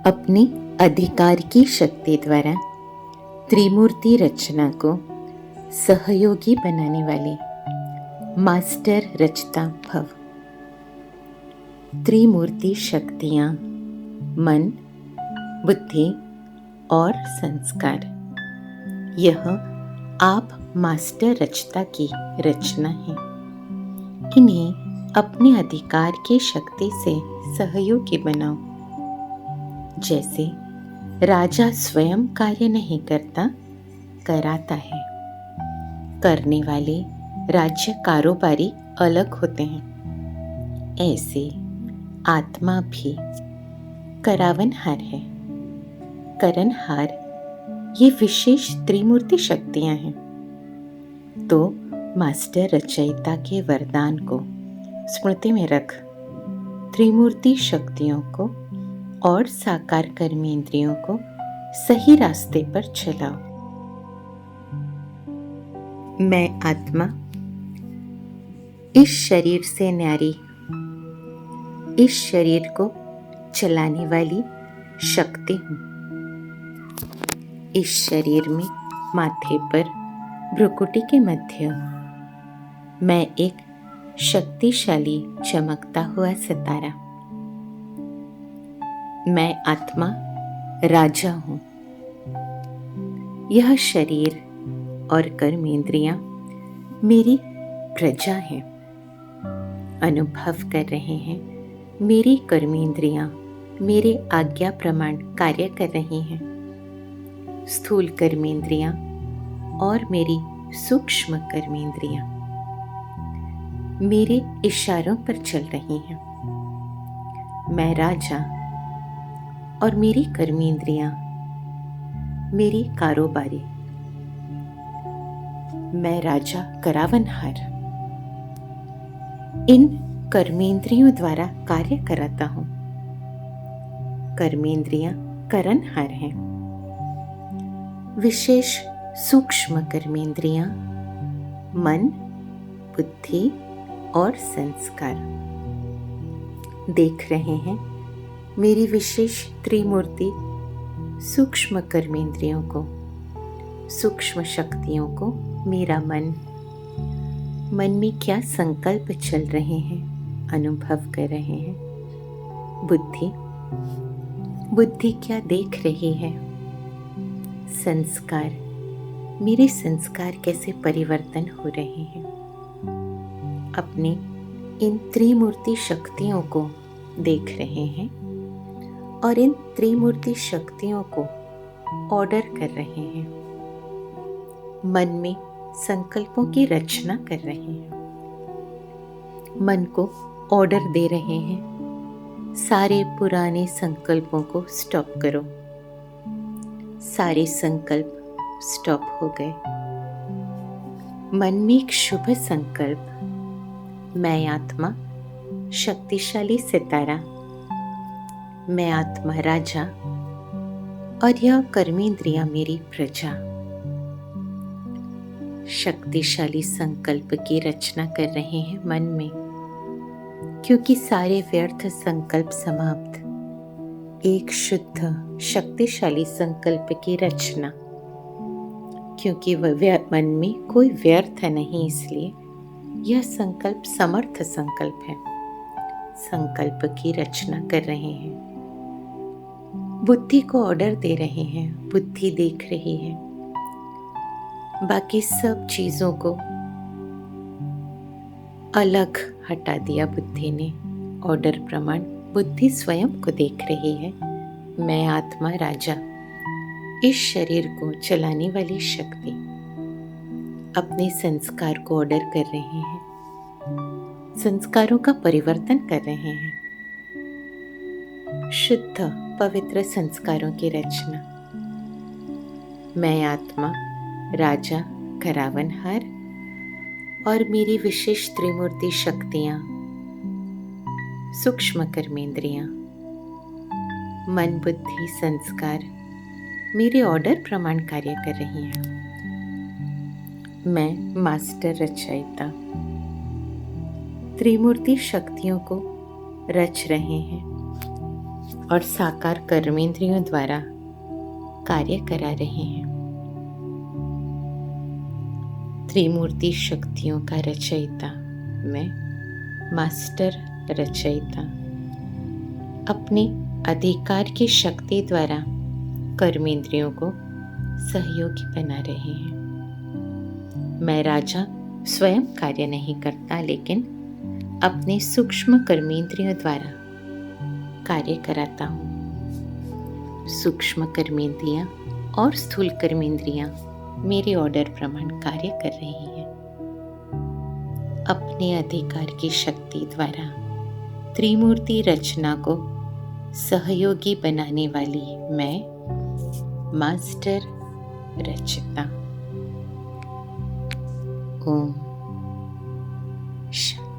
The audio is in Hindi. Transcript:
अपनी अधिकार की शक्ति द्वारा त्रिमूर्ति रचना को सहयोगी बनाने वाले मास्टर रचता भव। त्रिमूर्ति शक्तियाँ मन, बुद्धि और संस्कार, यह आप मास्टर रचता की रचना है। इन्हें अपने अधिकार की शक्ति से सहयोगी बनाओ। जैसे राजा स्वयं कार्य नहीं करता, कराता है। करने वाले राज्य कारोबारी अलग होते हैं, ऐसे आत्मा भी करावनहार है। करनहार ये विशेष त्रिमूर्ति शक्तियां हैं। तो मास्टर रचयिता के वरदान को स्मृति में रख त्रिमूर्ति शक्तियों को और साकार कर्मेंद्रियों को सही रास्ते पर चलाओ। मैं आत्मा इस शरीर से न्यारी, इस शरीर को चलाने वाली शक्ति हूँ। इस शरीर में माथे पर भ्रुकुटी के मध्य मैं एक शक्तिशाली चमकता हुआ सितारा। मैं आत्मा राजा हूँ। यह शरीर और कर्मेंद्रियां मेरी प्रजा हैं। अनुभव कर रहे हैं मेरी कर्मेंद्रियां मेरे आज्ञा प्रमाण कार्य कर रही हैं। स्थूल कर्मेंद्रियां और मेरी सूक्ष्म कर्मेंद्रियां मेरे इशारों पर चल रही हैं। मैं राजा और मेरी कर्मेंद्रियां मेरी कारोबारी। मैं राजा करावनहार इन कर्मेंद्रियों द्वारा कार्य कराता हूं। कर्मेंद्रियां करनहार हैं। विशेष सूक्ष्म कर्मेंद्रियां मन, बुद्धि और संस्कार देख रहे हैं मेरी विशेष त्रिमूर्ति सूक्ष्म कर्मेंद्रियों को, सूक्ष्म शक्तियों को। मेरा मन में क्या संकल्प चल रहे हैं अनुभव कर रहे हैं। बुद्धि क्या देख रही है। संस्कार मेरे संस्कार कैसे परिवर्तन हो रहे हैं। अपने इन त्रिमूर्ति शक्तियों को देख रहे हैं और इन त्रिमूर्ति शक्तियों को ऑर्डर कर रहे हैं। मन में संकल्पों की रचना कर रहे हैं। मन को ऑर्डर दे रहे हैं, सारे पुराने संकल्पों को स्टॉप करो। सारे संकल्प स्टॉप हो गए। मन में एक शुभ संकल्प, मैं आत्मा शक्तिशाली सितारा, मैं आत्मा राजा और यह कर्मेंद्रियां मेरी प्रजा। शक्तिशाली संकल्प की रचना कर रहे हैं मन में, क्योंकि सारे व्यर्थ संकल्प समाप्त। एक शुद्ध शक्तिशाली संकल्प की रचना, क्योंकि वह मन में कोई व्यर्थ नहीं, इसलिए यह संकल्प समर्थ संकल्प है। संकल्प की रचना कर रहे हैं। बुद्धि को ऑर्डर दे रहे हैं। बुद्धि देख रही है। बाकी सब चीजों को अलग हटा दिया बुद्धि ने। ऑर्डर प्रमाण बुद्धि स्वयं को देख रही है। मैं आत्मा राजा, इस शरीर को चलाने वाली शक्ति अपने संस्कार को ऑर्डर कर रहे हैं। संस्कारों का परिवर्तन कर रहे हैं। शुद्ध पवित्र संस्कारों की रचना। मैं आत्मा राजा करावनहार और मेरी विशेष त्रिमूर्ति शक्तियां, सूक्ष्म कर्मेंद्रियां, मन, बुद्धि, संस्कार मेरे ऑर्डर प्रमाण कार्य कर रही हैं। मैं मास्टर रचयिता त्रिमूर्ति शक्तियों को रच रहे हैं। और साकार कर्मेंद्रियों द्वारा कार्य करा रहे हैं। त्रिमूर्ति शक्तियों का रचयिता मैं, मास्टर रचयिता, अपने अधिकार की शक्ति द्वारा कर्मेंद्रियों को सहयोगी बना रहे हैं। मैं राजा स्वयं कार्य नहीं करता, लेकिन अपने सूक्ष्म कर्मेंद्रियों द्वारा कार्य कराता हूँ। सूक्ष्म कर्मेंद्रियाँ और स्थूल कर्मेंद्रियाँ मेरे ऑर्डर प्रमाण कार्य कर रही हैं। अपने अधिकार की शक्ति द्वारा त्रिमूर्ति रचना को सहयोगी बनाने वाली मैं, मास्टर रचिता। ओम